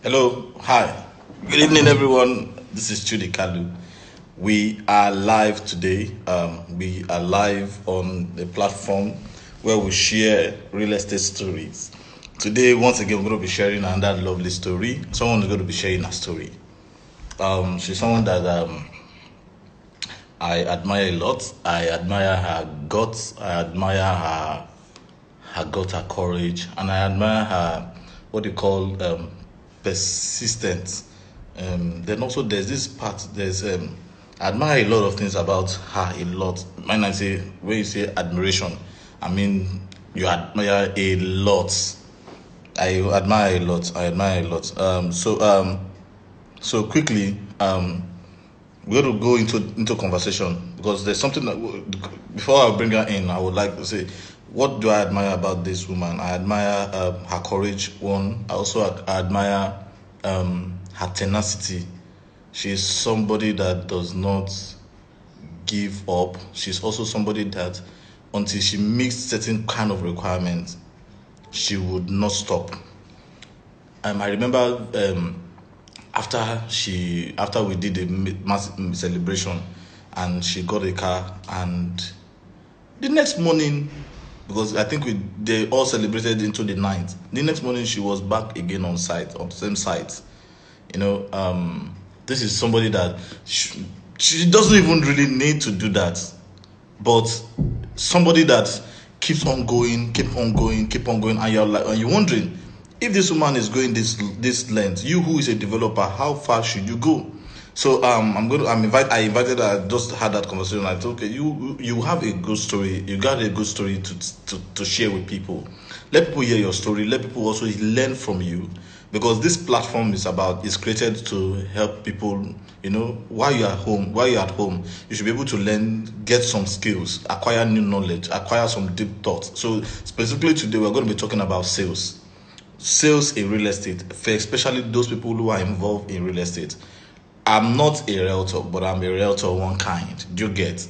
Hello, hi. Good evening, everyone. This is Chudi Kalu. We are live today. We are live on the platform where we share real estate stories. Today, once again, we're going to be sharing another lovely story. Someone is going to be sharing a story. She's someone that I admire a lot. I admire her guts. I admire her gut, her courage, and I admire her what they call persistence. Then also there's this part. I admire a lot of things about her a lot. When I say when you say admiration, I mean you admire a lot. I admire a lot. I admire a lot. So quickly, we're going to go into conversation because there's something that before I bring her in, I would like to say, what do I admire about this woman? I admire her courage. One, I also admire her tenacity. She's somebody that does not give up. She's also somebody that, until she meets certain kind of requirements, she would not stop. I remember after we did a massive celebration, and she got a car, and the next morning, because I think they all celebrated into the night. The next morning she was back again on site, on the same site. You know, this is somebody that she doesn't even really need to do that, but somebody that keeps on going, keep on going, keep on going, and you're wondering, if this woman is going this length, you who is a developer, how far should you go? So I invited her. I just had that conversation. I said, okay, you have a good story. You got a good story to share with people. Let people hear your story. Let people also learn from you, because this platform is created to help people. You know, while you're at home, you should be able to learn, get some skills, acquire new knowledge, acquire some deep thoughts. So specifically today, we're going to be talking about sales in real estate, for especially those people who are involved in real estate. I'm not a realtor, but I'm a realtor one kind. Do you get?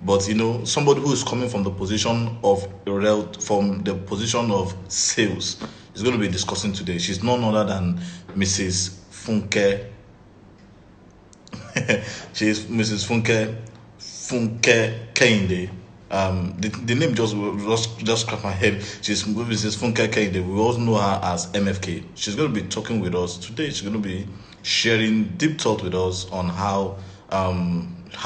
But you know, somebody who is coming from the position of from the position of sales is going to be discussing today. She's none other than Mrs. Funke. She is Mrs. Funke Kehinde. The name just cracked my head. She's Mrs. Funke Kehinde. We all know her as MFK. She's going to be talking with us today. She's going to be sharing deep thought with us on how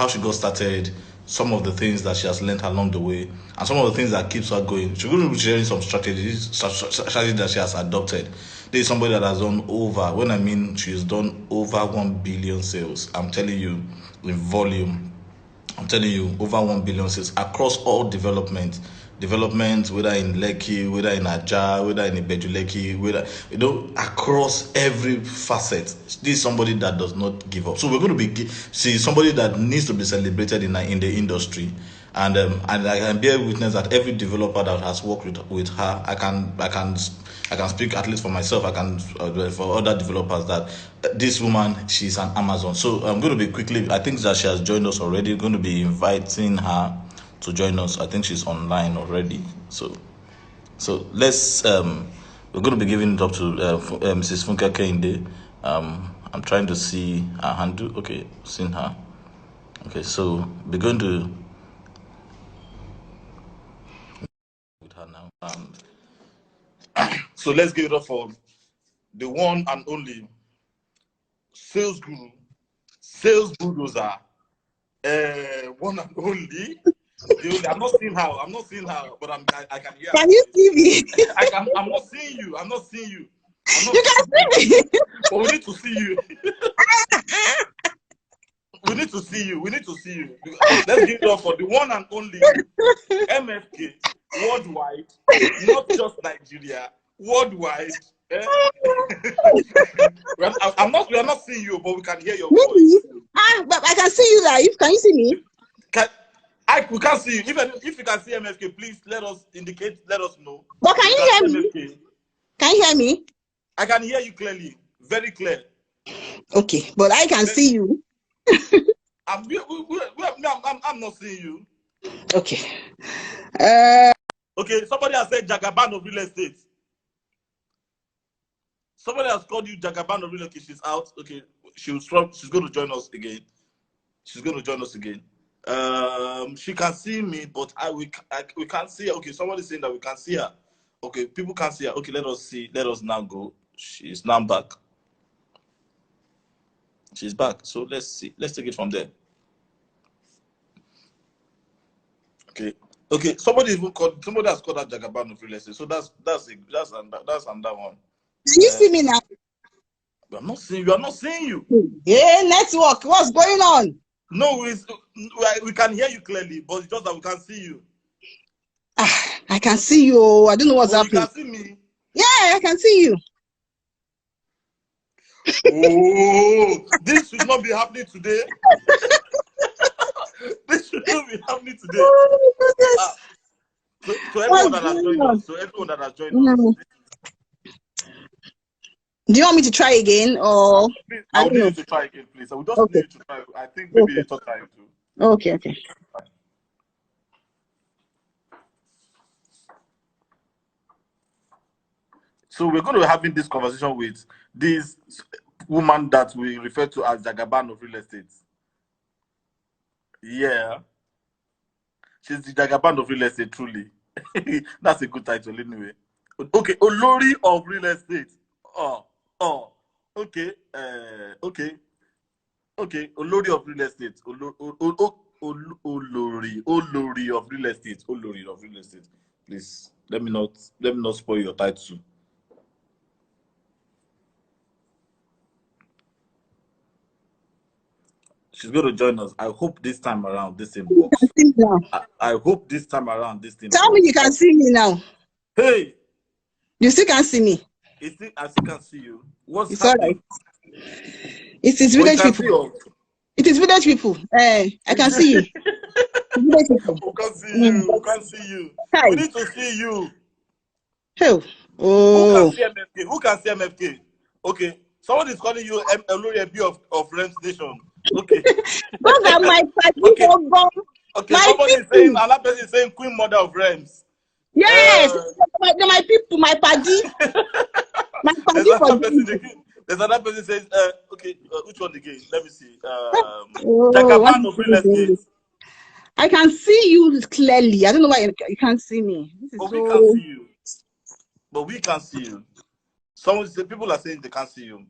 she got started, some of the things that she has learned along the way, and some of the things that keeps her going. She's going to be sharing some strategies that she has adopted. This is somebody that has done over, when I mean she's done over 1 billion sales. I'm telling you, in volume. I'm telling you, over 1 billion sales across all development, whether in Lekki, whether in Aja, whether in Ibejuleki, whether, you know, across every facet. This is somebody that does not give up. So we're going to be, she's somebody that needs to be celebrated in the industry. And I can bear witness that every developer that has worked with her, I can speak at least for myself. I can for other developers that this woman, she's an Amazon. So I'm going to be quickly. I think that she has joined us already. Going to be inviting her to join us. I think she's online already. So let's. We're going to be giving it up to Mrs. Funke Kehinde. I'm trying to see her handle. Okay, seen her. Okay, so we're going to with her now. So let's give it up for the one and only sales guru, sales bulldozer, one and only. The only, I'm not seeing her. I'm not seeing her, but I can hear her Can you voice. see me? I'm not seeing you. I'm not seeing you. I'm not You seeing can you. see me. But we need to see you. We need to see you. We need to see you. Let's give it up for the one and only MFK worldwide, not just Nigeria, worldwide. Eh? We are not seeing you, but we can hear your Maybe. voice. But I can see you live. Can you see me? Can, we can't see you. Even if you can see MFK, please let us indicate, let us know. But can If you you can hear see me? MFK, Can you hear me? I can hear you clearly, very clear. Okay, but I can see you. I'm not seeing you. Okay. Uh, Okay, somebody has said Jagaban of real estate. Somebody has called you Jagaban of real estate. She's out. Okay, she's going to join us again. She's going to join us again. She can see me, but we can't see her. Okay, somebody's saying that we can see her. Okay, people can't see her. Okay, let us see. Let us now go. She's now back. She's back. So let's see. Let's take it from there. Okay. Okay. Somebody has called that Jagaban of real estate. So that's another one. Can you see me now? I'm not seeing you. I'm not seeing you. Yeah, network. What's going on? No, we can hear you clearly, but it's just that we can't see you. I can see you. I don't know what's happening. You can see me? Yeah, I can see you. Oh, this should not be happening today. This should not be happening today. Oh, so everyone that has joined us. So everyone that has joined us. Do you want me to try again, or I will need you to try again, please. I will just need you to try. I think maybe a third time too. Okay. So we're going to be having this conversation with this woman that we refer to as Jagaban of real estate. Yeah. She's the Jagaban of real estate, truly. That's a good title anyway. Okay, Olori of real estate. Okay. Okay, Olori of real estate. Olori of real estate. Olori of real estate. Please, let me not spoil your title. She's going to join us. I hope this time around this thing works. I hope this time around this thing Tell me you can see me now. Hey! You still can't see me. I still can't see you. What's All happening? right. It is village people. It is village people. I can see you. Village people. We can't see you. We can't see you. Hi. We need to see you. Oh. Who can see MFK? Who can see MFK? Okay. Someone is calling you Olori of Rem Station. Okay. Those are my party. Okay. Somebody is saying, another person is saying Queen Mother of Rems. Yes. They're my people, my party. My party for there's another person says, okay, which one again? Let me see. Jagaban of real estate. I can see you clearly. I don't know why you can't see me. We can see you. But we can't see you. People are saying they can't see you.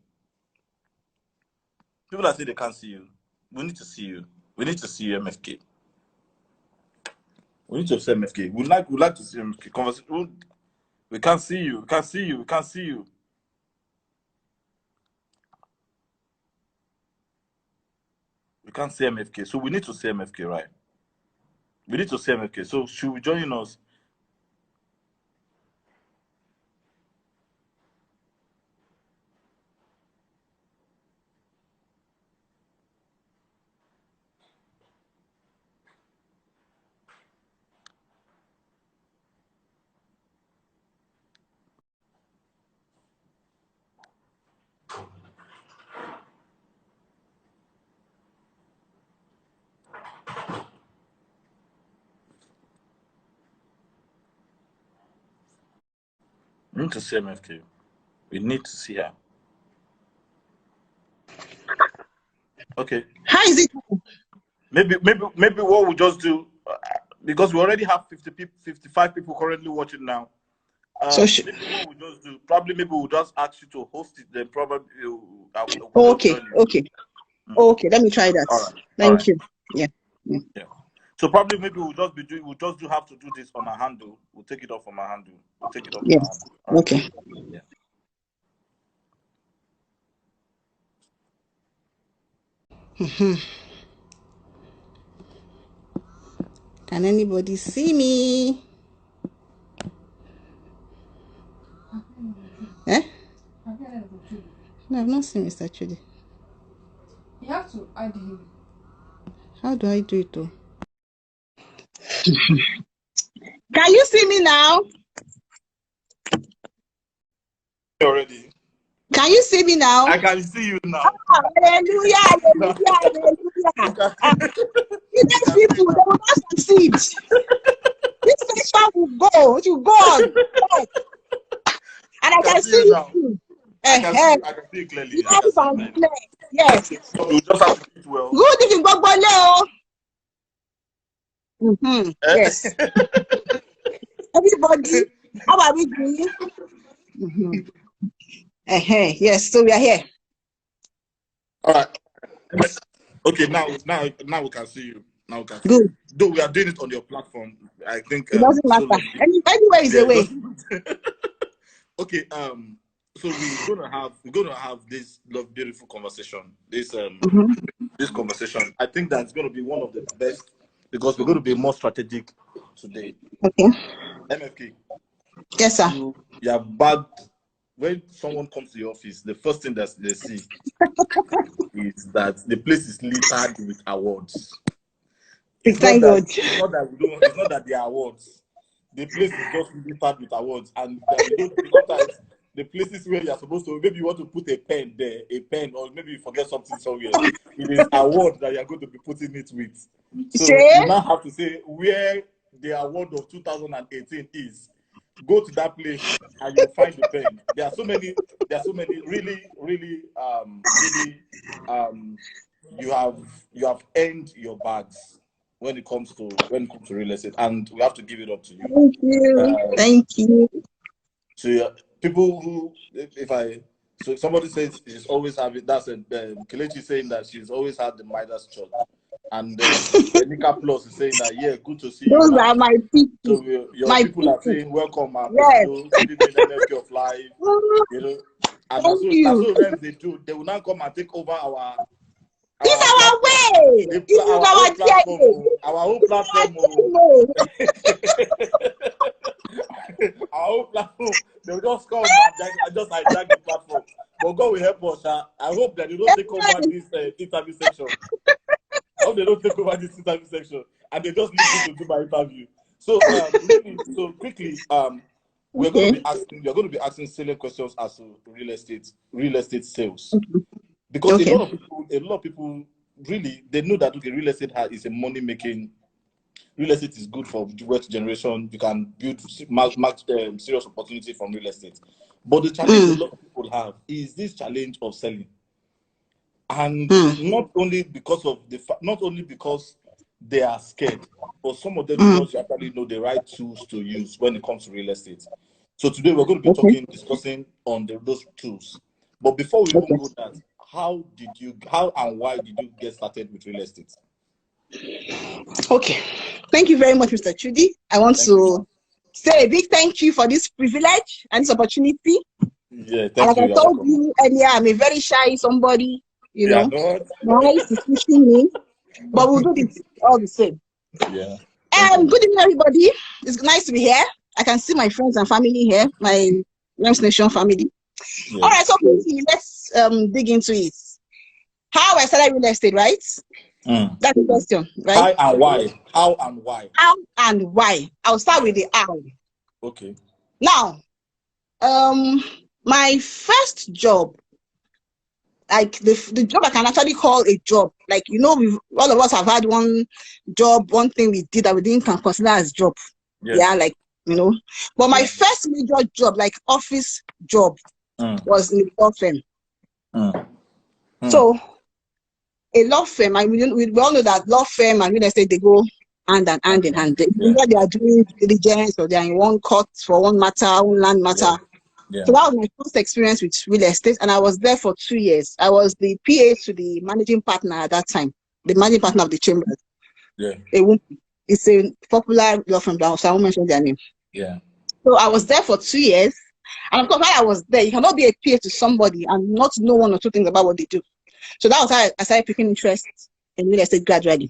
People are saying they can't see you. We need to see you. We need to see you, MFK. We need to see MFK. We'd like to see MFK. Conversation. We can't see you. We can't see you. We can't see you. We can't see MFK. So we need to see MFK, right? We need to see MFK. So should we join us? We need to see MFK. We need to see her. Okay. How is it? Maybe what we'll just do, because we already have 55 people currently watching now. Maybe what we'll just do, maybe we'll just ask you to host it, then probably okay. Okay, let me try that. All right. Thank you. Yeah. So probably maybe we'll just have to do this on our handle. We'll take it off from our handle. Yes. Right. Okay. Yeah. Can anybody see me? Eh? No, I've not seen Mr. Chudi. You have to add him. How do I do it though? Can you see me now? Already. Can you see me now? I can see you now. Oh, hallelujah. These people, they will not succeed. This station will go. It will go on. And I can see you. I can see it clearly. Yes. So you just have to eat well. Good evening, Bobo. Yes. Everybody, how are we doing? Yes, so we are here. All right. Okay, now we can see you. Now we can see Good. you. Though we are doing it on your platform, I think it doesn't matter. Anywhere is a way. Okay, so we're gonna have this beautiful conversation. This conversation. I think that's gonna be one of the best because we're gonna be more strategic today. Okay. MFK. Yes, sir. You are bad. When someone comes to your office, the first thing that they see is that the place is littered with awards. It's not that they are awards. The place is just littered with awards, and sometimes the places where you are supposed to, maybe you want to put a pen there, or maybe you forget something somewhere. It is award that you are going to be putting it with. So you now have to say where the award of 2018 is. Go to that place and you'll find the pen. There are so many really you have earned your bags when it comes to real estate, and we have to give it up to you. Thank you. So people who, so somebody says she's always having, that's Kelechi saying that she's always had the Midas church. And Nika Plus is saying that, yeah, good to see Those you. are my people. So your people are saying, welcome, yes. Good evening, MFK of life. You know, and that's what they do. They will now come and take over our way. Our whole platform. Our whole platform. They will just come and just hijack the platform. But God will help us. I hope that they don't take over this interview section. I hope they don't take over this interview section and they just leave me to do my interview. So quickly, you're going to be asking salient questions as to real estate sales. Because a lot of people really, they know that real estate is a money making. Real estate is good for wealth generation. You can build serious opportunity from real estate. But the challenge a lot of people have is this challenge of selling. And not only because they are scared, but some of them don't actually know the right tools to use when it comes to real estate. So today we're going to be discussing on those tools. But before we even go that, how and why did you get started with real estate? Okay. Thank you very much, Mr. Chudi. I want to say a big thank you for this privilege and this opportunity. Yeah, thank you. Like I told you earlier, I'm a very shy somebody, nice is pushing me, but we'll do this all the same. Yeah. Good evening, everybody. It's nice to be here. I can see my friends and family here, my Rams Nation family. Yeah. All right, so let's dig into it. How I started real estate, right? That's the question, right? How and why? I'll start with the how. Okay. Now, my first job, like the job I can actually call a job. Like, all of us have had one job, one thing we did that we didn't consider as job. Yeah, But my first major job, like office job, was in a law firm. So, a law firm, we all know that law firm and real estate, they go hand in hand. Either they are doing diligence or they are in one court for one land matter. Yeah. So that was my first experience with real estate, and I was there for 2 years. I was the PA to the managing partner at that time, the managing partner of the chambers. Yeah. It's a popular law firm, so I won't mention their name. Yeah. So I was there for 2 years, and of course, while I was there, you cannot be a PA to somebody and not know one or two things about what they do. So that was how I started picking interest in real estate gradually.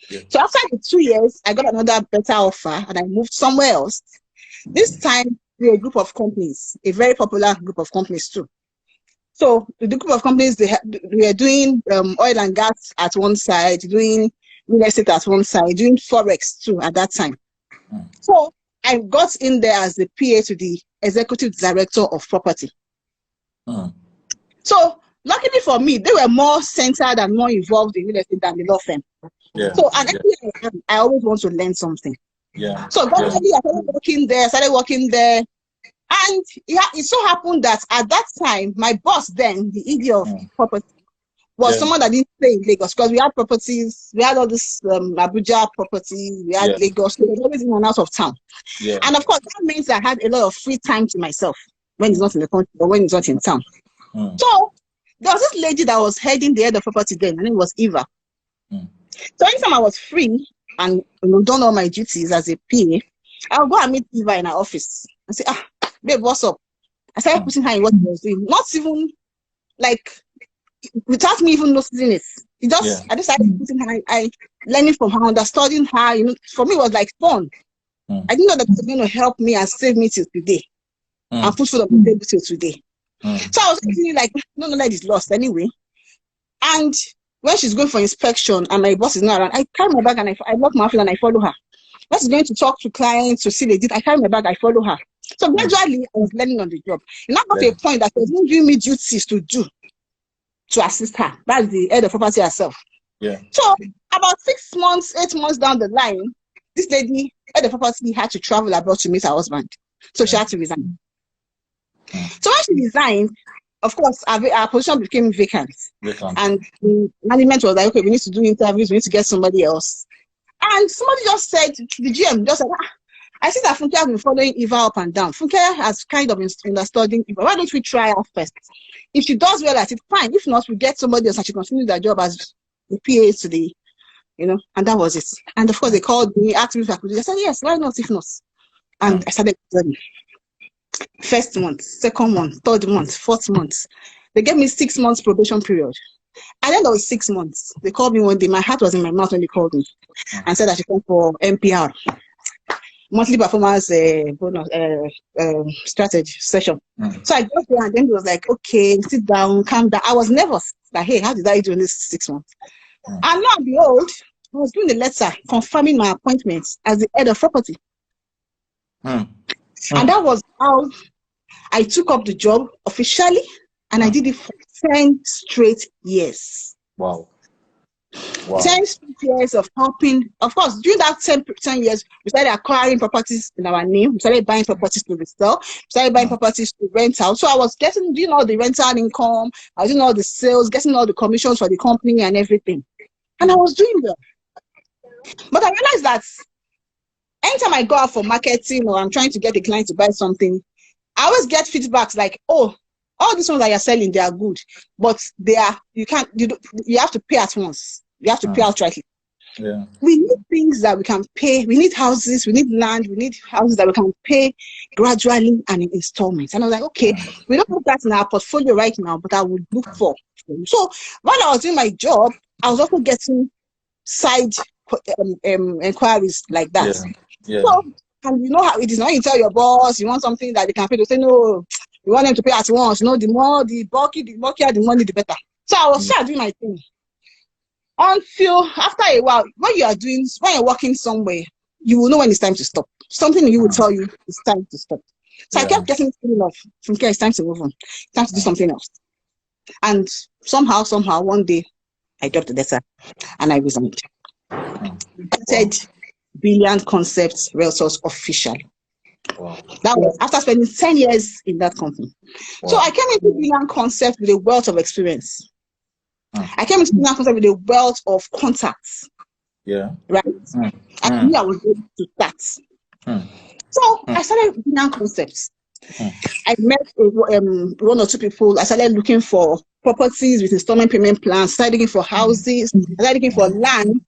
Yeah. So after the 2 years, I got another better offer, and I moved somewhere else. This time, to a group of companies, a very popular group of companies too. So the group of companies, they were doing oil and gas at one side, doing real estate at one side, doing forex too at that time. So I got in there as the PA to the executive director of property. So luckily for me, they were more centered and more involved in real estate than the law firm. Yeah. So I always want to learn something. Yeah. So gradually I started working there, and And it so happened that at that time, my boss then, the ED of property, was someone that didn't stay in Lagos, because we had properties, we had all this Abuja properties, we had Lagos, so it was always in and out of town. And of course, that means I had a lot of free time to myself when he's not in the country or when he's not in town. So there was this lady that was heading the head of property then, and it was Eva. So anytime I was free and done all my duties as a PA, I'll go and meet Eva in her office and say, babe, what's up? I started putting her in what I was doing, not even like without me even noticing it. I just started putting her, I learning from her, understanding her. For me, it was like fun. I didn't know that it was going to help me and save me till today, and put food on the table till today. So I was thinking like, no knowledge is lost anyway. And when she's going for inspection and my boss is not around, I carry my bag and I lock my office and I follow her. When she's going to talk to clients to see they did, I carry my bag, I follow her. So gradually, I was learning on the job. And that got to a point that she was not giving me duties to do to assist her. That's the head of property herself. So about 6 months, 8 months down the line, this lady, head of property, had to travel abroad to meet her husband. So she had to resign. So when she resigned, of course, our position became vacant. And the management was like, okay, we need to do interviews, we need to get somebody else. And somebody just said, the GM just said, I see that Funke has been following Eva up and down. Funke has kind of been understanding Eva. Why don't we try her first? If she does well at it, fine. If not, we get somebody else and she continues their job as the PA to the, and that was it. And of course, they called me, asked me if I could do it. I said, yes, why not, if not? And I started learning. First month, second month, third month, fourth month. They gave me 6 months probation period. At the end of 6 months, they called me one day. My heart was in my mouth when they called me and said I should come for MPR, monthly performance bonus strategy session. So I got there and then it was like, okay, sit down, calm down. I was nervous. Like, hey, how did I do in this 6 months? And lo and behold, I was doing the letter confirming my appointment as the head of property. And that was how I took up the job officially, and I did it for 10 straight years. Wow. 10 straight years of helping. Of course, during that 10 years, we started acquiring properties in our name. We started buying properties to resell. We started buying properties to rent out. So I was doing all the rental income. I was doing all the sales, getting all the commissions for the company and everything. And I was doing well. But I realized that anytime I go out for marketing or I'm trying to get a client to buy something, I always get feedbacks like, oh, all these ones that you're selling, they are good, but you have to pay at once. You have to pay outrightly. We need things that we can pay. We need houses, we need land, we need houses that we can pay gradually and in installments. And I was like, okay, we don't have that in our portfolio right now, but I would look for. So while I was doing my job, I was also getting side inquiries like that. So, and you know how it is. When you tell your boss you want something that they can pay, they say no, you want them to pay at once. The bulkier the money, the better. So I was doing my thing until after a while, when you're working somewhere, you will know when it's time to stop. Something you will tell you it's time to stop. So I kept getting feeling of, okay, it's time to move on. It's time to do something else. And somehow, one day, I dropped the letter and I resigned. I said, Brilliant Concepts Realtors official. That was after spending 10 years in that company. So I came into Brilliant Concepts with a wealth of experience. I came into Brilliant Concepts with a wealth of contacts. Right? I knew I was able to start. So I started Brilliant Concepts. I met one or two people. I started looking for properties with installment payment plans, started looking for houses, started looking for land.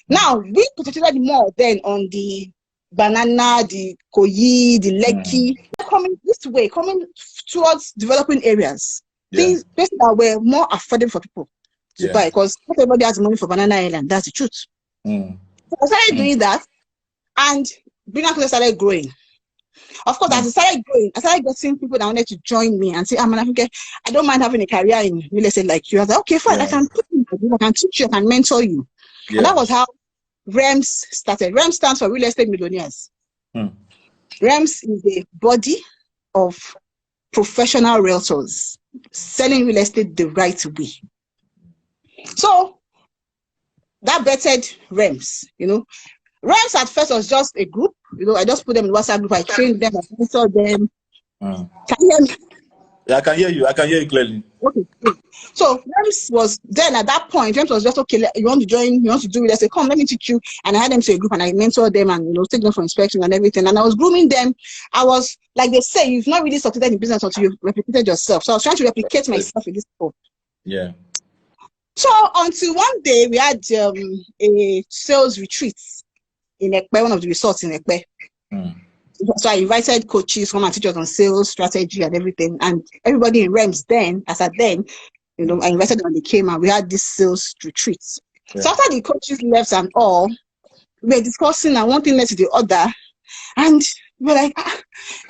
Now we concentrated more then on the banana, the Koyi, the Lekki, coming this way, coming towards developing areas, things that were more affordable for people to buy, because not everybody has money for Banana Island. That's the truth. So I started doing that, and Brilliant Concepts started growing. Of course, as I started growing, I started getting people that wanted to join me and say, I don't mind having a career in real estate like you. I was like, okay, fine, I can put you, I can teach you, I can mentor you. And that was how REMS started. REMS stands for Real Estate Millionaires. REMS is the body of professional realtors selling real estate the right way. So that bettered REMS. REMS at first was just a group. I just put them in WhatsApp group. I trained them, I mentored them. Can you hear me? Yeah, I can hear you. I can hear you clearly. Okay. So James was then at that point. James was just okay. You want to join? You want to do it? I said, come, let me teach you. And I had them to a group, and I mentored them, and take them for inspection and everything. And I was grooming them. I was like they say, you've not really succeeded in business until you've replicated yourself. So I was trying to replicate myself with this people. Yeah. So until one day we had a sales retreat in Ekpe, one of the resorts in Ekpe. So I invited coaches come and teach us on sales strategy and everything, and everybody in REMS then, as at then, I invited them and they came and we had this sales retreat. Yeah. So after the coaches left and all, we were discussing and one thing led to the other, and we were like,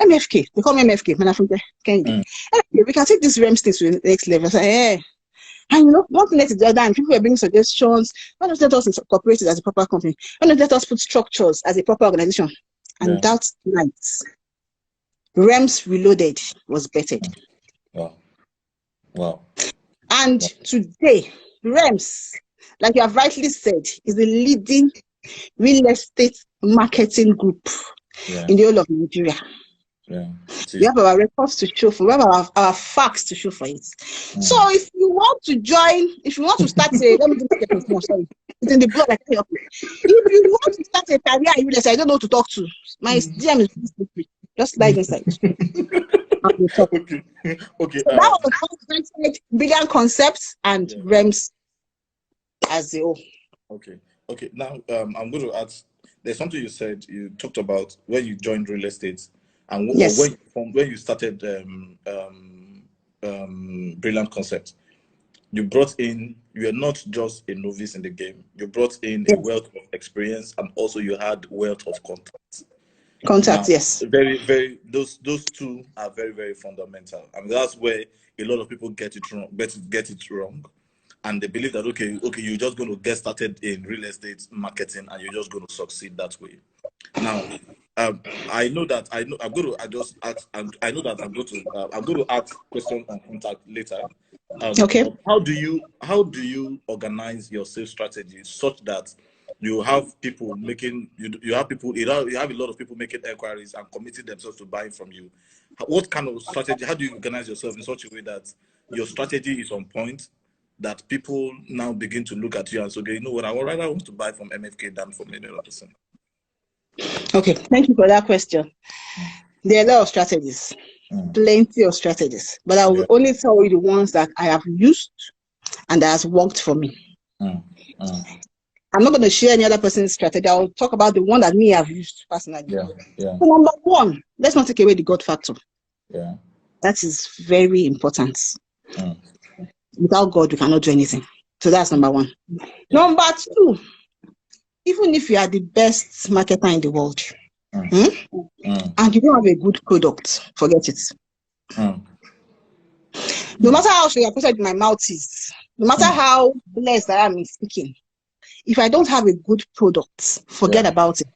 MFK, they call me MFK, Funke Kehinde. We can take this REMS thing to the next level. I said, yeah. And one thing led to the other, and people were bringing suggestions. Why not let us incorporate it as a proper company? Why not let us put structures as a proper organization? And that night, REMS Reloaded was bettered. Wow. And today, REMS, like you have rightly said, is the leading real estate marketing group in the whole of Nigeria. Yeah. We have our records to show for, we have our facts to show for it. So if you want to join, if you want to start a, let me just get this more, sorry. It's in the blog, I can help you. If you want to start a career in real estate, I don't know who to talk to. My DM is just like inside. Okay. So that was brilliant concepts and REMS as the whole. Okay. Now I'm going to ask. There's something you said. You talked about when you joined real estate, and when you started Brilliant Concept. You brought in. You are not just a novice in the game. You brought in a wealth of experience, and also you had wealth of contacts. Now, yes. Very, very. Those two are very, very fundamental, and that's where a lot of people get it wrong, and they believe that okay, you're just going to get started in real estate marketing, and you're just going to succeed that way. Now, I know that I'm going to ask questions on contact later. Okay. How do you organize your sales strategy such that you have people making you have a lot of people making inquiries and committing themselves to buying from you? What kind of strategy? How do you organize yourself in such a way that your strategy is on point, that people now begin to look at you and say, okay, you know what, I would rather want to buy from MFK than from any other person? Okay, thank you for that question. There are a lot of strategies, plenty of strategies, but I will only tell you the ones that I have used and that has worked for me. I'm not going to share any other person's strategy. I'll talk about the one that me have used personally. So number one, let's not take away the God factor. That is very important. Without God, we cannot do anything. So that's number one. Number two, even if you are the best marketer in the world, and you don't have a good product, forget it. No matter how sugar-coated my mouth is, no matter how blessed I am in speaking, if I don't have a good product, forget about it.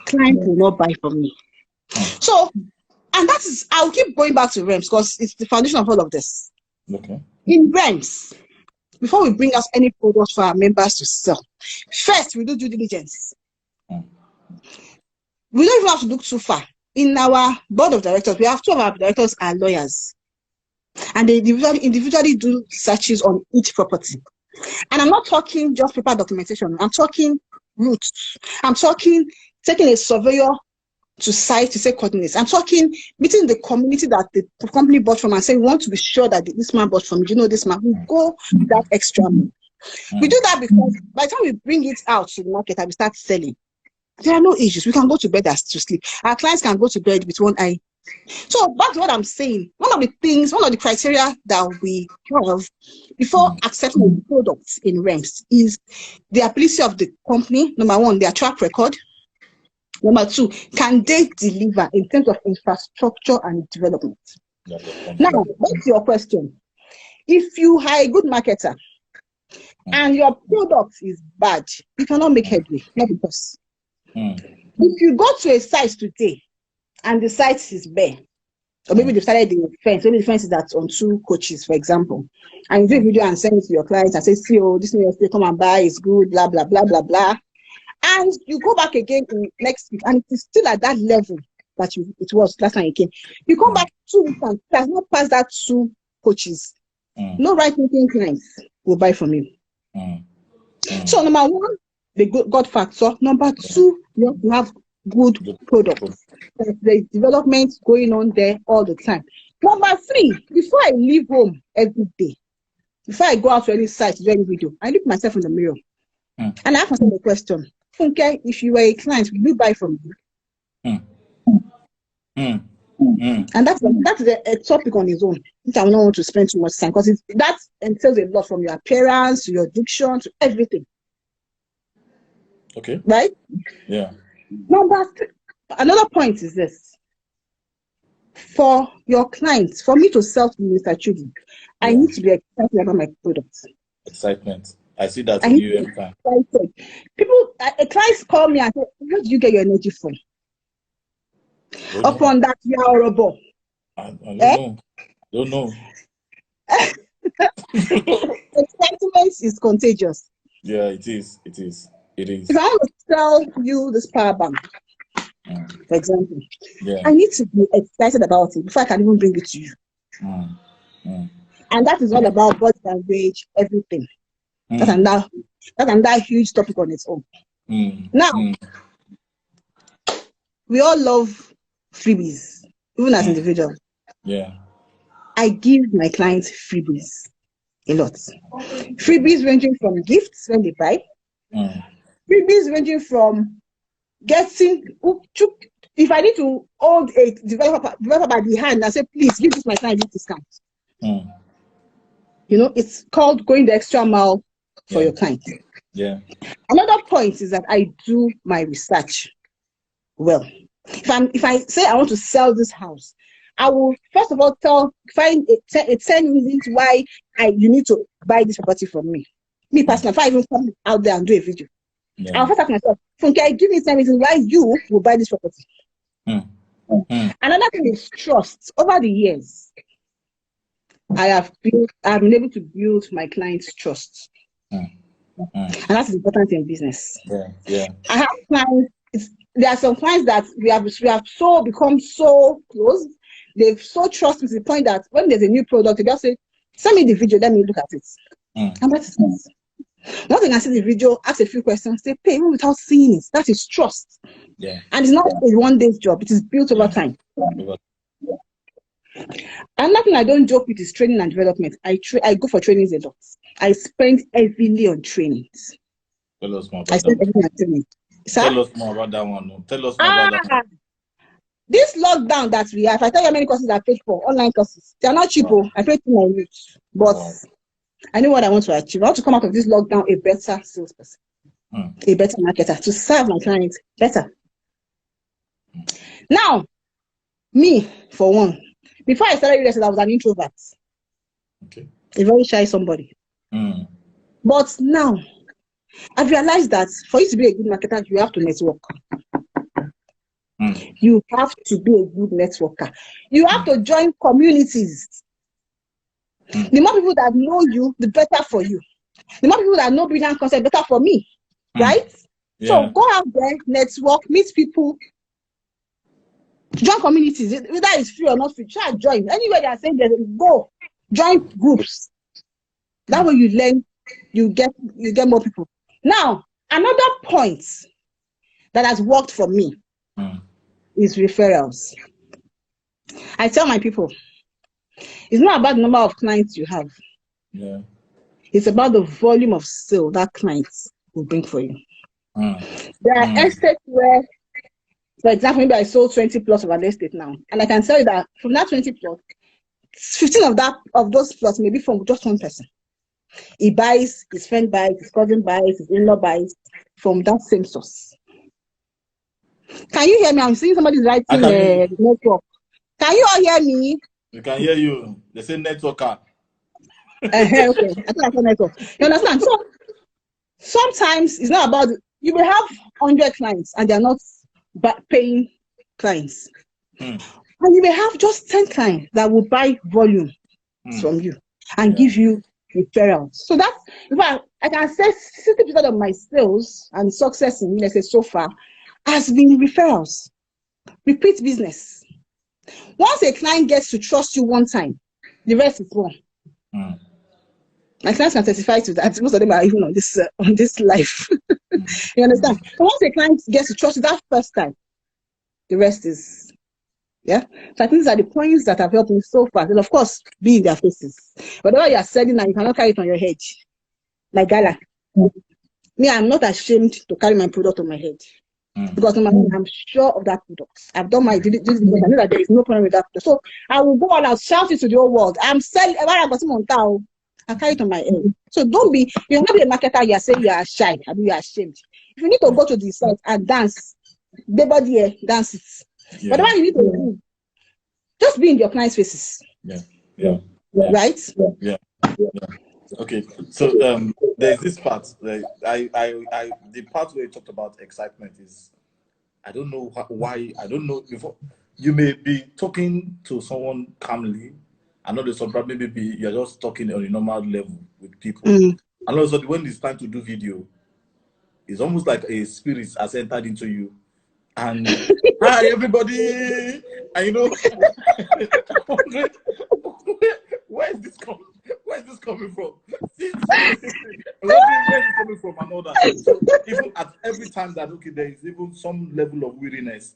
Client will not buy from me. So, and that is, I'll keep going back to REMS because it's the foundation of all of this. In REMS, before we bring out any products for our members to sell, first we do due diligence. We don't even have to look too far. In our board of directors, we have two of our directors are lawyers, and they individually do searches on each property. And I'm not talking just paper documentation. I'm talking roots. I'm talking taking a surveyor to site to say coordinates. I'm talking meeting the community that the company bought from and say, we want to be sure that this man bought from you. You know this man. We go that extra mile. We do that because by the time we bring it out to the market and we start selling, there are no issues. We can go to bed as to sleep. Our clients can go to bed with one eye. So that's what I'm saying. One of the criteria that we have before accepting the products in REMS is the ability of the company. Number one, their track record. Number two, can they deliver in terms of infrastructure and development? Now, back to your question. If you are a good marketer and your product is bad, you cannot make headway. Not because. If you go to a site today and the site is bare, or maybe they've started the fence, maybe the fence is that's on 2 coaches, for example, and you do a video and send it to your clients and say, see, oh, this new estate, come and buy, it's good, blah, blah, blah, blah, blah. And you go back again in next week and it is still at that level. that it was last time you came. You come back 2 weeks and it has not passed that 2 coaches. No right thinking clients will buy from you. So number 1, the God factor. Number 2, you have good products. There's development going on there all the time. Number 3, before I leave home every day, before I go out to any site to do any video, I look myself in the mirror and I ask myself the question, Funke, if you were a client, will you buy from you? And that's a topic on its own, which I don't want to spend too much time, because that entails a lot, from your appearance to your diction to everything. Okay. Right? Yeah. Another point is this. For your clients, for me to sell to Mr. Chudi, I need to be excited about my products. Excitement. I see that in you every time. People, clients call me and say, where do you get your energy from? Upon that, you are horrible. I don't know. Excitement is contagious. Yeah, it is. If I want to sell you this power bank, for example, I need to be excited about it before I can even bring it to you. And that is all about body language, everything. That's another huge topic on its own. Now, we all love freebies, even as individuals. Yeah. I give my clients freebies a lot. Freebies ranging from gifts when they buy. Freebies ranging from getting, if I need to hold a developer by the hand and say, please give this my client this discount. You know, it's called going the extra mile for your client. Yeah. Another point is that I do my research well. If I say I want to sell this house, I will first of all find 10 reasons why you need to buy this property from me. Me personally, if I even come out there and do a video, I'll first ask myself, Funke, give me 10 reasons why you will buy this property. Another thing is trust. Over the years, I've been able to build my clients' trust. And that's important in business. I have clients, there are some clients that we have become so close. They've so trust me to the point that when there's a new product, they just say, send me the video, let me look at it. And that's it. Once they can see the video, ask a few questions, they pay even without seeing it. That is trust. And it's not a one-day job, it is built over time. Another thing I don't joke with is training and development. I go for trainings a lot. I spend heavily on trainings. Tell us more about I spend heavily on training. Tell us more about that one. Tell us more about that one. This lockdown that we have, I tell you how many courses I paid for, online courses. They are not cheap. I paid too much, but I know what I want to achieve. I want to come out of this lockdown a better salesperson, a better marketer, to serve my clients better. Now, me, for one, before I started real estate, I was an introvert. A very shy somebody. But now, I've realized that for you to be a good marketer, you have to network. You have to be a good networker. You have to join communities. The more people that know you, the better for you. The more people that know brilliant concept, better for me. Right? So go out there, network, meet people, join communities. Whether it's free or not free, try to join. Anywhere they are saying there, go. Join groups. That way you learn, you get more people. Now, another point that has worked for me is referrals. I tell my people, it's not about the number of clients you have. It's about the volume of sale that clients will bring for you. There are estates where, for example, maybe I sold 20 plots of an estate now, and I can tell you that from that 20 plots, 15 of those plots may be from just one person. He buys, his friend buys, his cousin buys, his in-law buys from that same source. Can you hear me? I'm seeing somebody's writing network. Can you all hear me? We can hear you. They say networker. Okay, I think I said network. You understand? So sometimes it's not about, you will have 100 clients and they're not paying clients. And you may have just 10 clients that will buy volume from you and give you referrals. So that's, in fact, I can say 60% of my sales and success in real estate so far has been referrals. repeat business. Once a client gets to trust you one time, the rest is wrong. My clients can testify to that. Most of them are even on this life. You understand? So once a client gets to trust you that first time, the rest is, yeah. So I think these are the points that have helped me so far. And of course, be in their faces. Whatever you are selling now, you cannot carry it on your head. Like gala. Me, I'm not ashamed to carry my product on my head. Because I'm sure of that product. I've done my due diligence. I know that there is no problem with that product. So I will go all out, shout it to the whole world. I'm selling. I carry it on my head. So don't be. You're not be a marketer. You are saying you are shy. I mean, you are ashamed. If you need to go to the site and dance, the body here, dance it. Yeah. Whatever you need to do, just be in your clients' faces. Right? Okay, so there's this part. The part where you talked about excitement is, I don't know why. I don't know if you may be talking to someone calmly, and all of a sudden maybe you're just talking on a normal level with people, and all of a sudden when it's time to do video, it's almost like a spirit has entered into you, and hi everybody, and you know, where is this coming? Where is this coming from? Where is it coming from and all that? So even at every time that there is even some level of weariness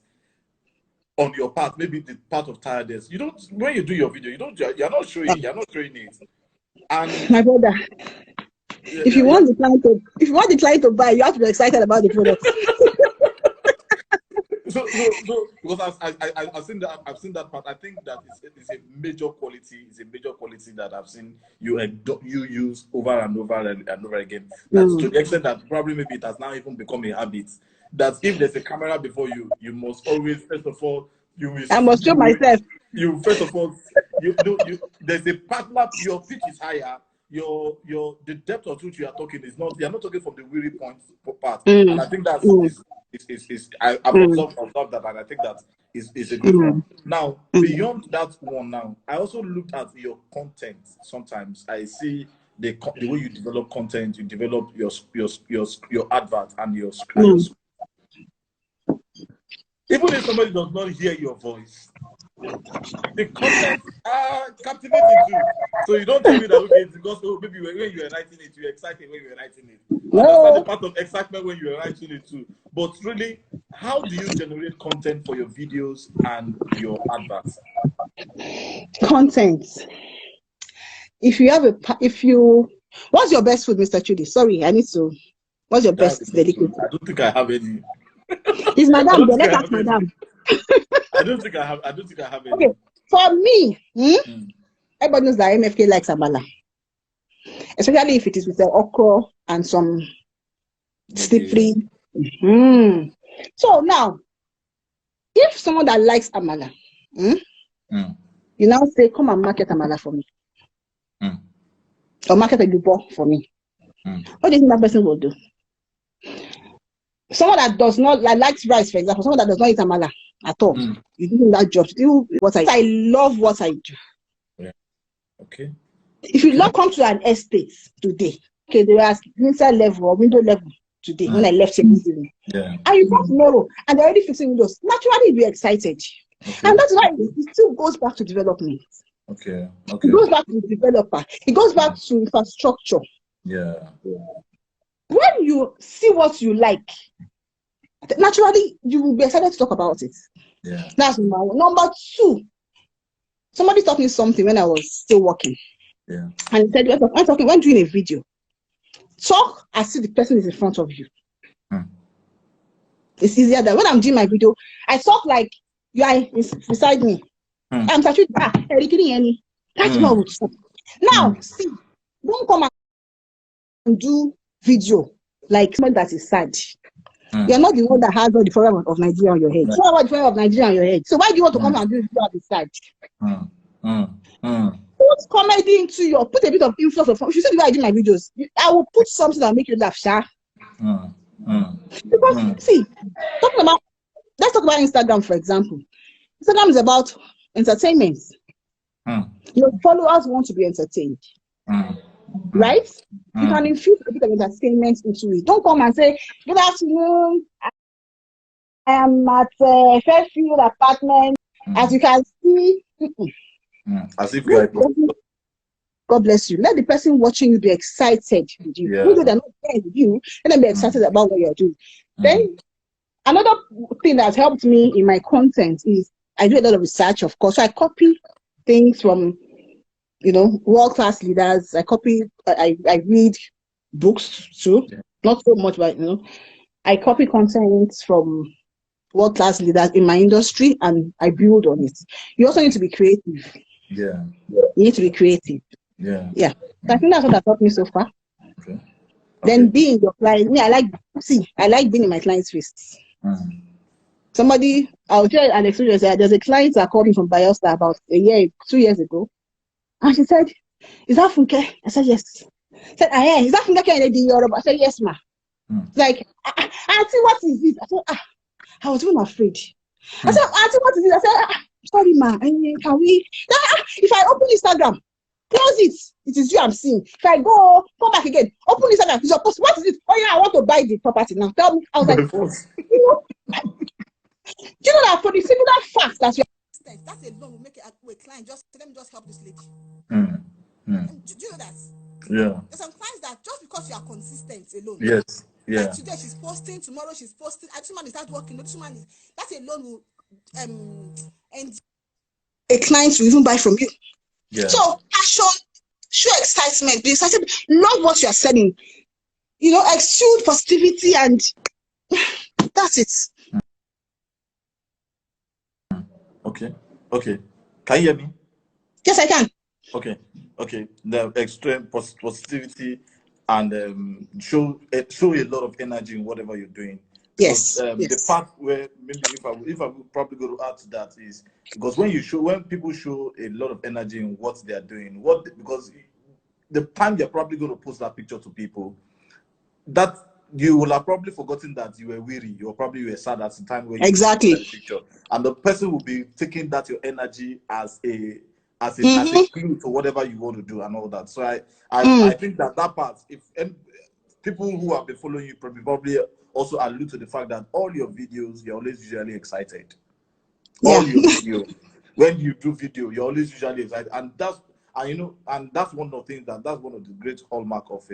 on your part, maybe the part of tiredness, you don't, when you do your video, you're not showing it. And my brother, if you want the client to buy, you have to be excited about the product. So because I've seen that part. I think that it's a major quality. It's a major quality that I've seen you use over and over and over again. That's to the extent that probably maybe it has now even become a habit. That if there's a camera before you, you must always first of all I must show myself. You first of all there's a partner. Your pitch is higher. The depth of which you are talking is not. You are not talking from the weary point part. And I think that's I've observed that, and I think that is a good one. Now, beyond that one, now I also looked at your content. Sometimes I see the way you develop content, you develop your advert and your even if somebody does not hear your voice, the content are captivating too. So you don't tell me that it's because maybe when you were writing it, you were excited when you were writing it. That's the part of excitement when you were writing it too. But really, how do you generate content for your videos and your adverts? Content. What's your best food, Mr. Chudi? Sorry, I need to. What's your best dedicated? I don't think I have any. Is Madam? Let's ask Madam. I don't think I have any. Okay, for me, everybody knows that MFK likes amala, especially if it is with the okra and some slippery. So now, if someone that likes amala, you now say, come and market amala for me, or market a dubo for me. What do you think that person will do? Someone that does not likes rice, for example, someone that does not eat amala at all, you do that job to do what I love what I do. Yeah. Okay. If you come to an estate today, okay, they ask inside level or window level today when I left here, and you come tomorrow and they're already fixing windows, naturally you'll be excited. Okay. And that's why it still goes back to development. Okay. It goes back to the developer. It goes back to infrastructure. Yeah. When you see what you like, naturally you will be excited to talk about it. Yeah. That's number one. Number two, somebody taught me something when I was still working. Yeah. And he said, when doing a video, talk as if the person is in front of you. It's easier than when I'm doing my video, I talk like you are beside me. I'm touching any. That's what would stop. Now, see, don't come and do video like someone that is sad. You're not the one that has all the problem of Nigeria on your head. It's not about the problem of Nigeria on your head. So why do you want to come and do video and be sad? Put comedy into put a bit of influence of. If you say the way I do my videos, I will put something that will make you laugh, Sha. Because see, let's talk about Instagram, for example. Instagram is about entertainment. Your followers want to be entertained. Right? You can infuse a bit of entertainment into it. Don't come and say, good afternoon. I am at Fairfield apartment. As you can see, As if you are. God bless you. Let the person watching you be excited with you. Yeah. Even they're not there with you, let them be excited about what you're doing. Then another thing that's helped me in my content is I do a lot of research, of course. So I copy things from, world-class leaders. I read books too. Yeah. Not so much, but I copy content from world-class leaders in my industry and I build on it. You also need to be creative. Yeah. You need to be creative. Yeah. Yeah. So I think that's what has helped me so far. Okay. Then being your client, I like being in my client's face. I'll tell an experience. There's a client that called me from Bielsa about 2 years ago. And she said, "Is that Funke?" I said, "Yes." She said, "Ah, yeah. Is that Funke Kehinde in Europe?" I said, "Yes, ma." Like, "Auntie, what is this?" I said, I was even afraid. I said, "Auntie, what is this?" I said, "Sorry, ma. Can we? If I open Instagram, close it. It is you I'm seeing. If I go, come back again, open Instagram. It's supposed. What is it? Oh yeah, I want to buy the property now. Tell me." I was like, do you know that for the similar fact that you that's alone will make a client just let me just help this lady. Do you know that? Yeah. There's some clients that just because you are consistent alone. Yes. Yeah. Like today she's posting, tomorrow she's posting. This woman is not working. This woman is that alone will and a client will even buy from you. Yeah. So passion, show excitement, be excited, love what you are selling. Exude positivity, and that's it. Okay. Can you hear me? Yes, I can. Okay. The extreme positivity and show a lot of energy in whatever you're doing. Yes. The part where maybe if I would probably go to add to that is because when people show a lot of energy in what they are doing, because the time you're probably going to post that picture to people, that you will have probably forgotten that you were weary, you were sad at the time where you exactly that picture, and the person will be taking that your energy as a clue to whatever you want to do and all that. So I think that part, if people who have been following you probably also allude to the fact that all your videos you're always usually excited. Yeah. All your video, when you do video, you're always usually excited, and that's one of the things that's one of the great hallmark of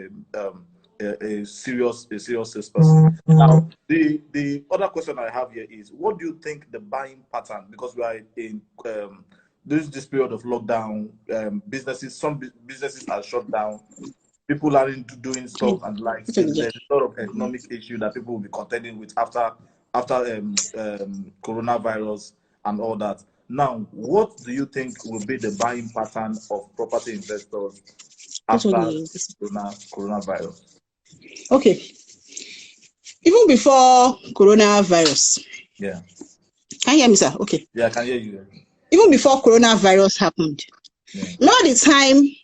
a serious salesperson. Now, the other question I have here is, what do you think the buying pattern? Because we are in this period of lockdown, some businesses are shut down. People aren't doing stuff and like there's a lot of economic issue that people will be contending with after coronavirus and all that. Now, what do you think will be the buying pattern of property investors after coronavirus? Okay. Even before coronavirus. Yeah. Can you hear me, sir? Okay. Yeah, I can hear you. Even before coronavirus happened. Yeah. Remember the time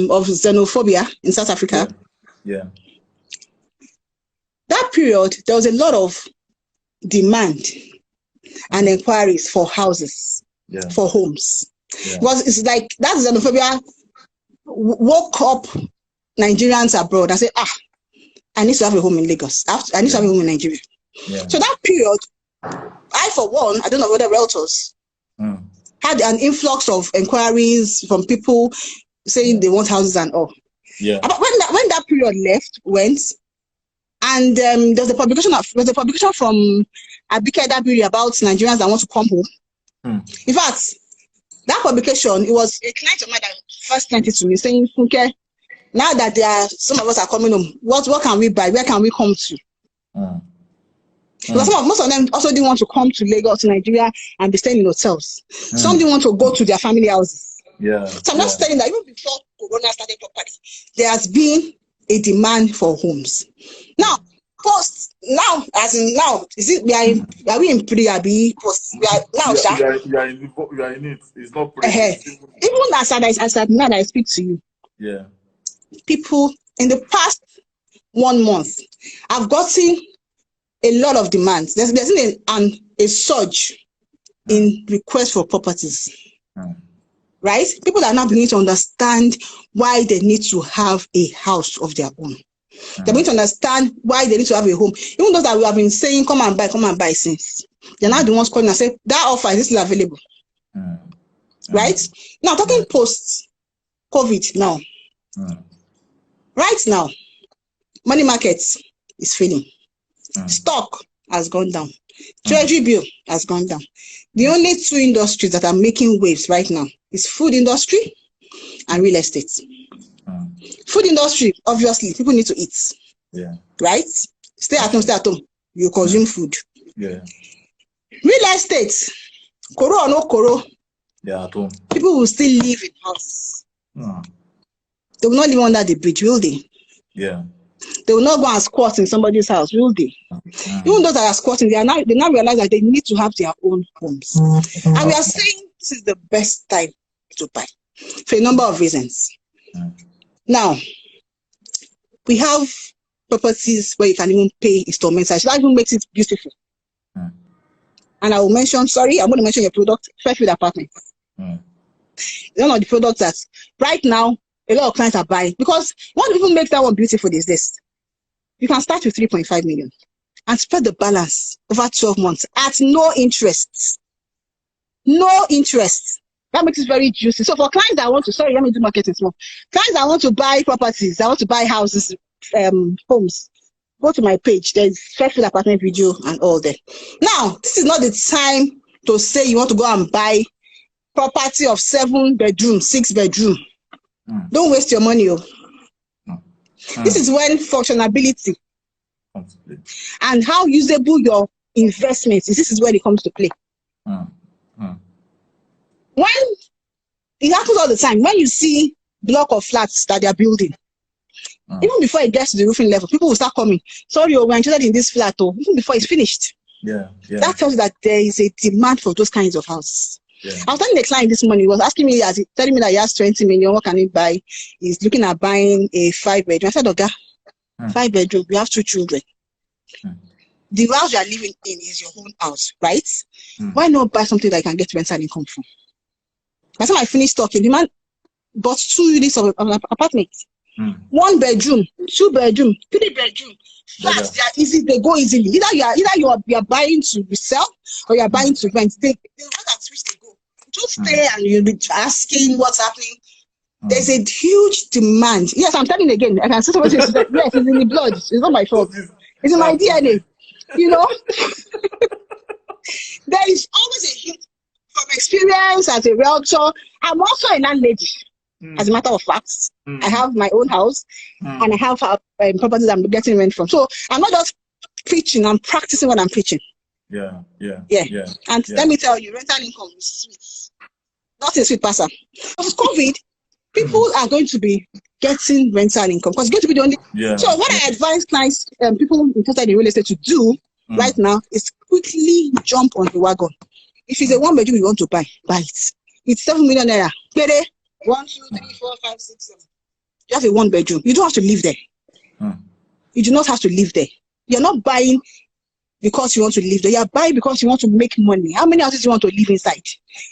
of xenophobia in South Africa? Yeah. That period, there was a lot of demand and inquiries for houses, for homes. Because it's like that xenophobia woke up Nigerians abroad and said, I need to have a home in Lagos. I need to have a home in Nigeria. Yeah. So that period, I, for one, I don't know whether realtors had an influx of inquiries from people saying they want houses and all. Yeah. But when that period went, and there's a publication from Abike Dabiri about Nigerians that want to come home. In fact, that publication, it was a client of mine that first sent it to me saying, "Funke, now that some of us are coming home, what can we buy? Where can we come to?" Because most of them also didn't want to come to Lagos, to Nigeria, and be staying in hotels. Some didn't want to go to their family houses. Yeah. So I'm just telling that even before Corona started properly, there has been a demand for homes. Now, is it are we in pre-abi post? We are now, you are in it. It's not pre. Even as now that I speak to you. Yeah. People in the past 1 month, I've gotten a lot of demands. There's been a surge in requests for properties. Right? People are now beginning to understand why they need to have a house of their own. They're going to understand why they need to have a home. Even those that we have been saying, come and buy since. They're not the ones calling and say, that offer is still available. Right? Now, talking post-COVID now. Right now, money market is failing. Stock has gone down. Treasury bill has gone down. The only two industries that are making waves right now is food industry and real estate. Food industry, obviously, people need to eat. Yeah. Right? Stay at home. You consume food. Yeah. Real estate, koro or no koro, Yeah, at home. people will still live in houses. They will not live under the bridge, will they? Yeah. They will not go and squat in somebody's house, will they? Even those that are squatting, they now realize that they need to have their own homes. And we are saying this is the best time to buy for a number of reasons. Now, we have properties where you can even pay installments. That even makes it beautiful. And I will mention, I'm going to mention your product, Fairfield Apartments. One of the products that right now a lot of clients are buying, because what people make that one beautiful is this. You can start with 3.5 million and spread the balance over 12 months at no interest. No interest. That makes it very juicy. So for clients that want to, let me do marketing small. Clients that want to buy properties, that want to buy houses, homes, go to my page. There's Fairfield Apartment video and all that. Now, this is not the time to say you want to go and buy property of 7 bedroom, 6 bedroom. Don't waste your money. This is when functionality and how usable your investment is. This is where it comes to play. When it happens all the time, when you see block of flats that they are building, even before it gets to the roofing level, people will start coming. Sorry, we're interested in this flat, even before it's finished. That tells you that there is a demand for those kinds of houses. I was telling the client this morning, he was asking me, telling me that he has 20 million, what can he buy? He's looking at buying a 5 bedroom. I said, Oga, 5 bedroom, we have 2 children. The house you are living in is your own house, right? Why not buy something that you can get rental income from? By the time I finished talking, the man bought 2 units of an apartment. 1 bedroom, 2 bedroom, 3 bedroom. Flats, they are easy, they go easily. Either you are buying to resell or you are buying to rent. They rent at which they go. Just stay and you'll be asking what's happening. There's a huge demand. Yes, I'm telling you again. I can say something. Yes, it's in the blood. It's not my fault. It's in my DNA. You know, there is always a hint from experience as a realtor. I'm also a landlady. As a matter of fact, I have my own house and I have properties I'm getting rent from. So I'm not just preaching, I'm practicing what I'm preaching. And let me tell you, rental income is sweet. Not a sweet passer. With COVID, people are going to be getting rental income because it's going to be the only. So what I advise clients, people interested in real estate to do right now is quickly jump on the wagon. If it's a 1 bedroom you want to buy it. It's 7 million naira. 1, 2, 3, 4, 5, 6, 7. You have a 1 bedroom. You don't have to live there. You do not have to live there. You're not buying because you want to live there. You're buying because you want to make money. How many houses do you want to live inside?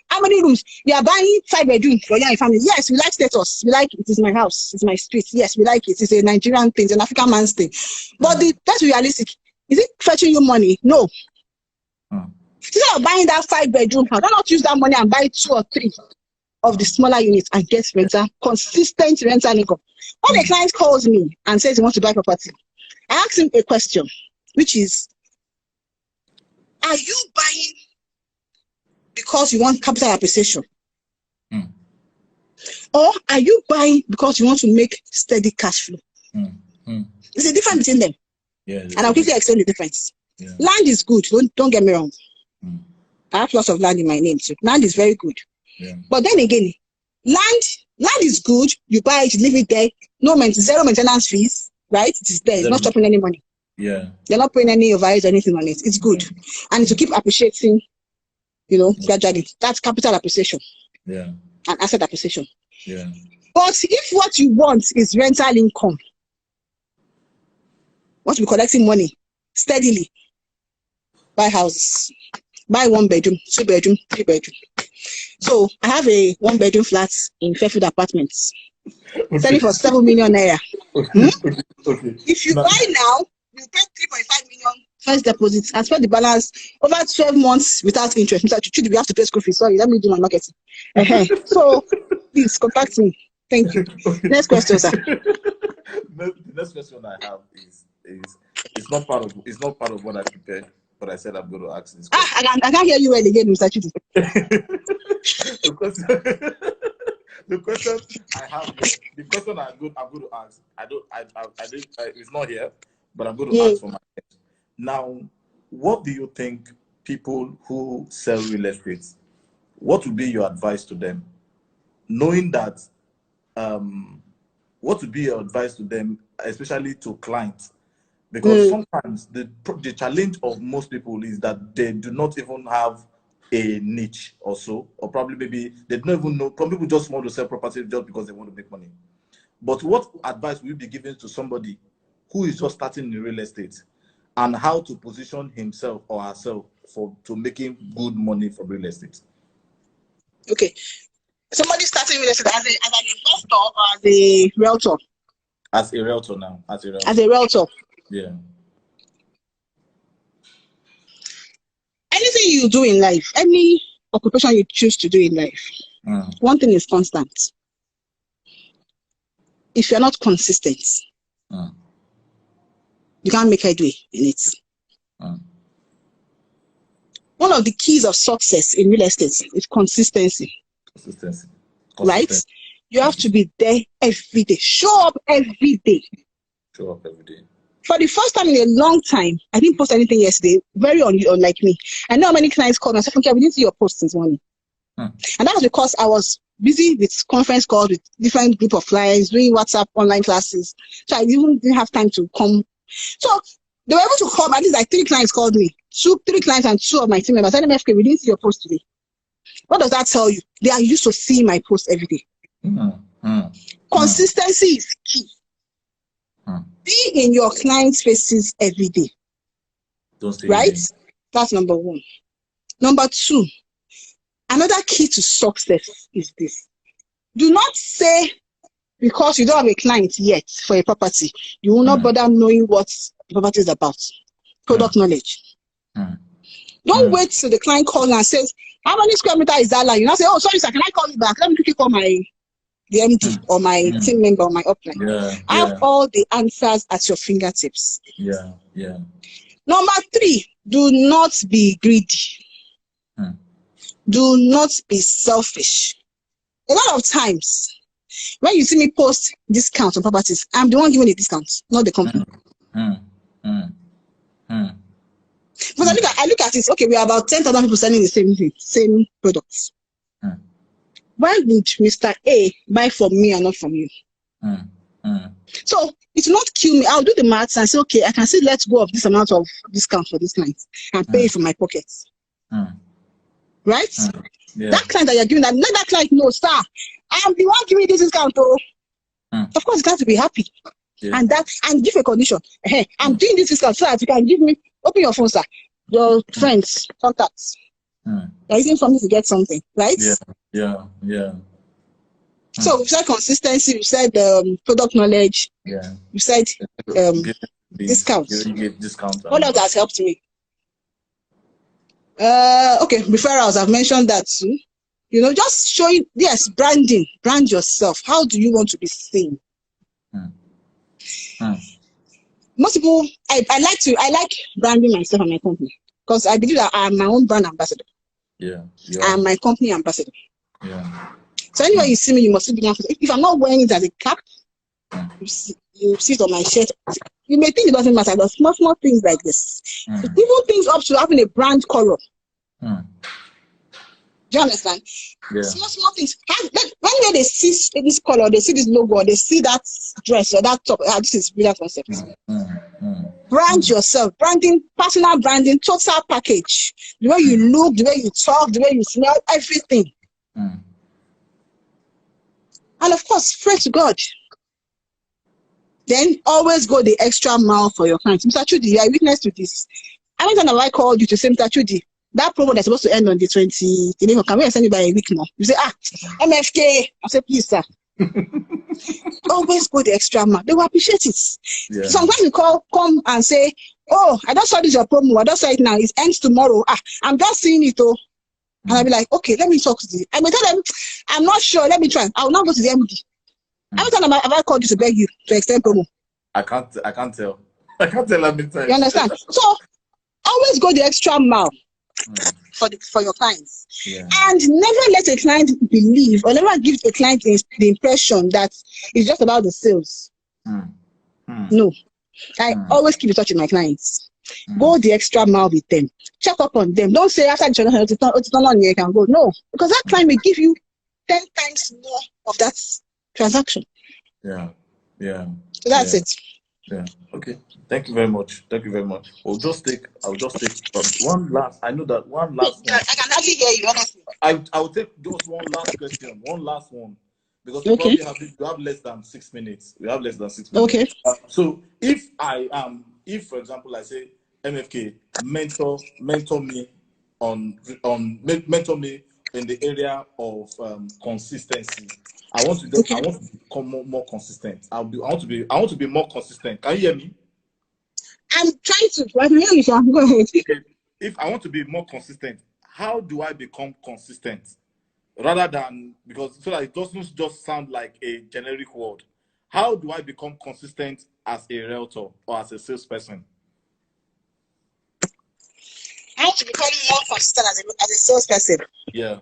How many rooms? You are buying 5 bedrooms for you and your family. Yes, we like status. We like it is my house. It's my street. Yes, we like it. It's a Nigerian thing. It's an African man's thing. But let's be realistic. Is it fetching you money? No. Instead of buying that 5 bedroom house, why not use that money and buy 2 or 3 of the smaller units and get consistent rental income? When a client calls me and says he wants to buy property, I ask him a question, which is, are you buying because you want capital appreciation? Or are you buying because you want to make steady cash flow? There's a difference between them. And I'll quickly explain the difference. Land is good, don't get me wrong. I have lots of land in my name too. Land is very good. But then again, land is good. You buy it, leave it there. Zero maintenance fees, right? It is there. It's not chopping any money. You're not paying any overhead or anything on it. It's good, and to keep appreciating, gradually. That's capital appreciation. And asset appreciation. But if what you want is rental income, want to be collecting money steadily, buy houses. Buy 1 bedroom, 2 bedroom, 3 bedroom. So I have a 1 bedroom flat in Fairfield Apartments. Selling for 7 million naira. Okay. If you Now, buy now, you pay 3.5 million first deposit and spend the balance over 12 months without interest. Mr. Chuchudi, we have to pay school fees. Sorry, let me do my marketing. So please contact me. Thank you. okay. Next question, sir. The next question I have is it's not part of what I prepared, but I said I'm going to ask this question. I can't hear you well again, Mr. Chuchudi. The question I have here, the question I'm going to ask. It's not here, but I'm going to ask for my head. Now, what do you think people who sell real estate? What would be your advice to them, knowing that? What would be your advice to them, especially to clients? Because sometimes the challenge of most people is that they do not even have a niche or so, or probably maybe they don't even know. Some people just want to sell property just because they want to make money. But what advice will you be giving to somebody who is just starting in real estate and how to position himself or herself to making good money from real estate? Okay. Somebody starting real estate as an investor or as a realtor? As a realtor now. As a realtor. Yeah. Anything you do in life, any occupation you choose to do in life, one thing is constant. If you're not consistent, you can't make headway in it. One of the keys of success in real estate is consistency. Consistency. Right? You have to be there every day. Show up every day. Show up every day. For the first time in a long time, I didn't post anything yesterday. Very unlike me. I know how many clients called me and said, "Okay, we didn't see your post since morning." And that was because I was busy with conference calls with different group of clients, doing WhatsApp online classes. So I didn't have time to come. So they were able to call, at least like 3 clients called me. 3 clients and 2 of my team members said, "MFK, we didn't see your post today." What does that tell you? They are used to seeing my post every day. Consistency is key. Be in your clients' faces every day. Right? That's number 1. Number 2, another key to success is this. Do not say because you don't have a client yet for a property, you will not bother knowing what the property is about. Product knowledge. Don't wait till the client calls and says, "How many square meters is that land?" You now say, "Oh, sorry, sir, can I call you back? Let me quickly call the MD or my team member or my upline." Have all the answers at your fingertips. Number 3, do not be greedy. Do not be selfish. A lot of times, when you see me post discounts on properties, I'm the one giving the discounts, not the company. But I look at it, okay, we are about 10,000 people selling the same products. Why would Mr. A buy from me and not from you? So it will not kill me. I'll do the maths and say, okay, I can still let go of this amount of discount for this client and pay it from my pockets. Right? That client that you're giving, let that client know, "Sir, I'm the one giving this discount." Of course, you have to be happy. And give a condition. "Hey, I'm doing this discount so that you can give me, open your phone, sir, your friends, contacts. You're using something to get something," right? So we said consistency, we said product knowledge, we said discounts. What else has helped me? Okay, referrals, I've mentioned that too. Just showing, yes, branding. Brand yourself. How do you want to be seen? Most people, I like branding myself and my company because I believe that I am my own brand ambassador. I am my company ambassador. So anywhere you see me, you must be able to. If I'm not wearing it as a cap, you see it on my shirt. You may think it doesn't matter, but small things like this. Even things up to having a brand color. Do you understand? Small things. When they see this color, they see this logo, or they see that dress or that top, this is real concept. Brand yourself. Branding, personal branding, total package. The way you look, the way you talk, the way you smell, everything. And of course, pray to God. Then always go the extra mile for your clients. Mr. Chudi, you are a witness to this. How many times have I called you to say, "Mr. Chudi, that promo that's supposed to end on the 20th, can we send you by a week now?" You say, "MFK." I say, "Please, sir, Always go the extra mile. They will appreciate it. Yeah. Sometimes you come and say, oh, I just saw this your promo. I just saw it now. It ends tomorrow. I'm just seeing it. Oh. And I'll be like, okay, let me talk to you. I will tell them, I'm not sure. Let me try. I will not go to the MD. Every time have I called you to beg you to extend promo? I can't tell. I can't tell how many times. You understand? So always go the extra mile for your clients. Yeah. And never let a client believe or never give a client the impression that it's just about the sales. No. I always keep in touch with my clients. Go the extra mile with them. Check up on them. Don't say after it's not on you can go. No, because that client may give you 10 times more of that transaction. Yeah. So that's it. Yeah. Okay. Thank you very much. I'll just take one last. I know that one last one. I can hardly hear you, honestly. I'll take just one last question. One last one. Because we probably have less than 6 minutes. We have less than 6 minutes. Okay. So if for example I say MFK mentor me mentor me in the area of consistency. I want to become more consistent. I want to be more consistent. Can you hear me? I'm trying to. I can hear you, sir. Go ahead. Okay. If I want to be more consistent, how do I become consistent? Rather than, because so that it doesn't just sound like a generic word. How do I become consistent as a realtor or as a salesperson? How to become more consistent as a salesperson? Yeah.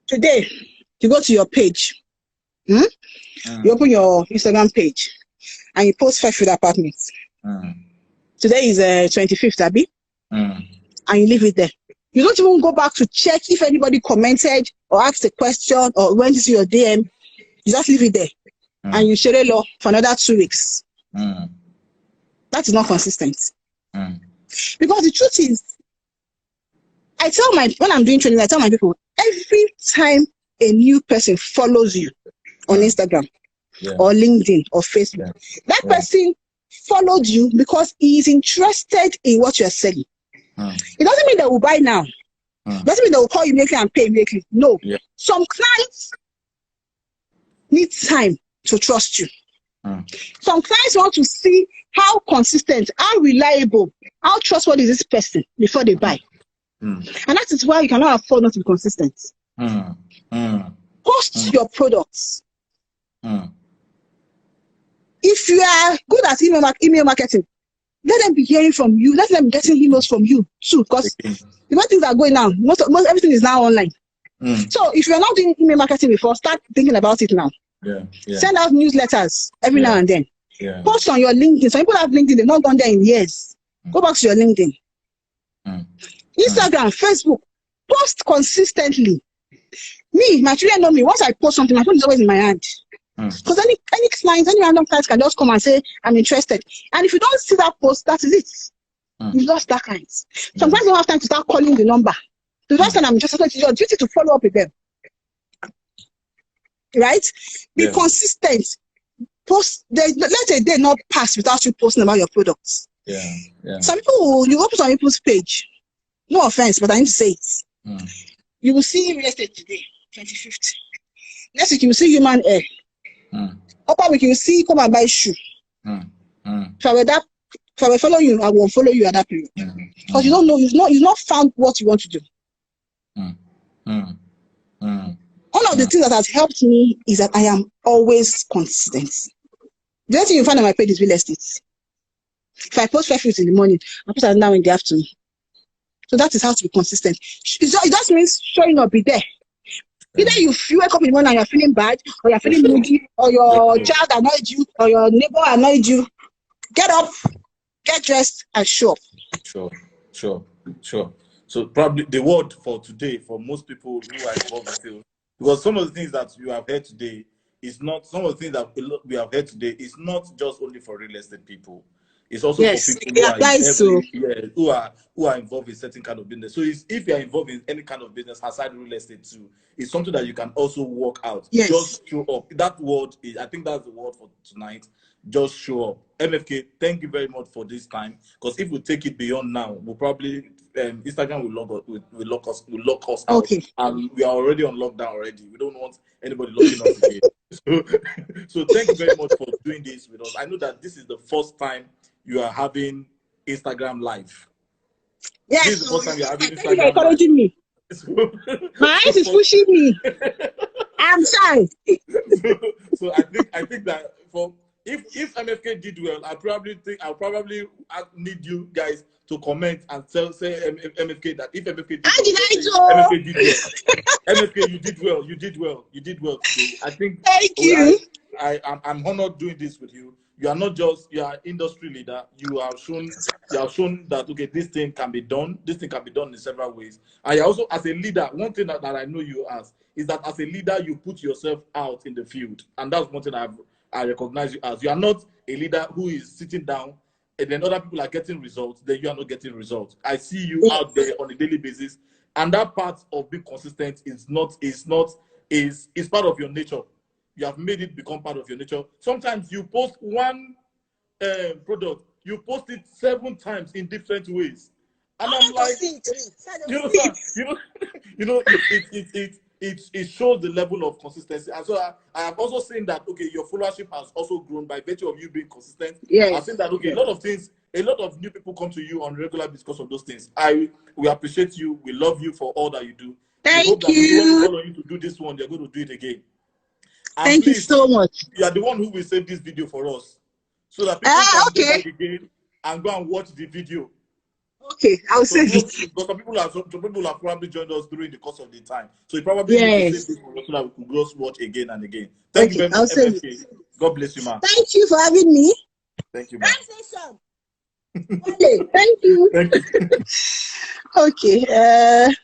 Today, you go to your page. You open your Instagram page and you post 5 apartments. Today is 25th, Abby. And you leave it there. You don't even go back to check if anybody commented or asked a question or went into your DM. You just leave it there. And you share it for another 2 weeks. That is not consistent. Because the truth is, when I'm doing training, I tell my people, every time a new person follows you on Instagram or LinkedIn or Facebook, that person followed you because he is interested in what you're selling. It doesn't mean they will buy now. It doesn't mean they will call you immediately and pay immediately. No. Some clients need time to trust you. Some clients want to see how consistent, how reliable, how trustworthy is this person before they buy. And that is why you cannot afford not to be consistent. Post your products. If you are good at email marketing, let them be hearing from you. Let them be getting emails from you too. Because the way things are going now, most everything is now online. So if you are not doing email marketing before, start thinking about it now. Send out newsletters every now and then. Post on your LinkedIn. Some people have LinkedIn, they've not gone there in years. Go back to your LinkedIn. Instagram, Facebook, post consistently. Me, my children know me. Once I post something, my phone is always in my hand. Because any client, any random client can just come and say, I'm interested. And if you don't see that post, that is it. You've lost that client. Sometimes you don't have time to start calling the number. The last time I'm interested, it's your duty to follow up with them. Right? Be consistent. Post. Let a day not pass without you posting about your products. Some people, you open some people's page. No offense, but I need to say it. You will see real estate today, 25th. Next week, you will see human hair. Upper week, you will see come and buy shoe. If I will follow you, I will follow you at that period. Because you don't know, you've not found what you want to do. One of the things that has helped me is that I am always consistent. The only thing you find on my page is real estate. If I post 5 in the morning, I post now in the afternoon. So that is how to be consistent. It just means showing up, be there. Either you wake up in the morning and you're feeling bad, or you're feeling moody, or your child annoyed you, or your neighbor annoyed you. Get up, get dressed, and show up. Sure. So probably the word for today for most people who are involved in sales, because some of the things that you have heard today is not just only for real estate people. It's also for people who are who are involved in certain kind of business. So if you are involved in any kind of business aside real estate too, it's something that you can also work out. Yes. Just show up. That word is, I think that's the word for tonight. Just show up. MFK, thank you very much for this time. Because if we take it beyond now, we'll probably Instagram will lock us out. Okay. And we are already on lockdown already. We don't want anybody locking us again. So thank you very much for doing this with us. I know that this is the first time you are having Instagram live. Yes, this is the first time you are having Instagram Instagram encouraging me. My eyes is pushing me. I'm shy. So I think that for if MFK did well, I'll probably need you guys to comment and say MFK that if MFK did well, MFK did well. MFK, you did well today. I think thank you. I'm honored doing this with you. You are not just you are industry leader. You have shown that okay, this thing can be done. This thing can be done in several ways. And you also, as a leader, one thing that I know you as is that as a leader, you put yourself out in the field, and that's one thing I recognize you as. You are not a leader who is sitting down and then other people are getting results, then you are not getting results. I see you out there on a daily basis, and that part of being consistent is part of your nature. You have made it become part of your nature. Sometimes you post one product, you post it 7 times in different ways, and I'm like, it shows the level of consistency. And so I have also seen that okay, your followership has also grown by virtue of you being consistent. Yes. I've seen that okay, a lot of new people come to you on regular because of those things. We appreciate you. We love you for all that you do. Thank we hope that you. When we call on you to do this one, you're going to do it again. And thank you so much. You are the one who will save this video for us, so that people can go back again and go and watch the video. Okay, I'll save it. Because some people have probably joined us during the course of the time, so you probably need to save this for us so that we can just watch again and again. Thank you very much, MFK. God bless you, man. Thank you for having me. Thank you, man. Okay, thank you. Thank you. Okay.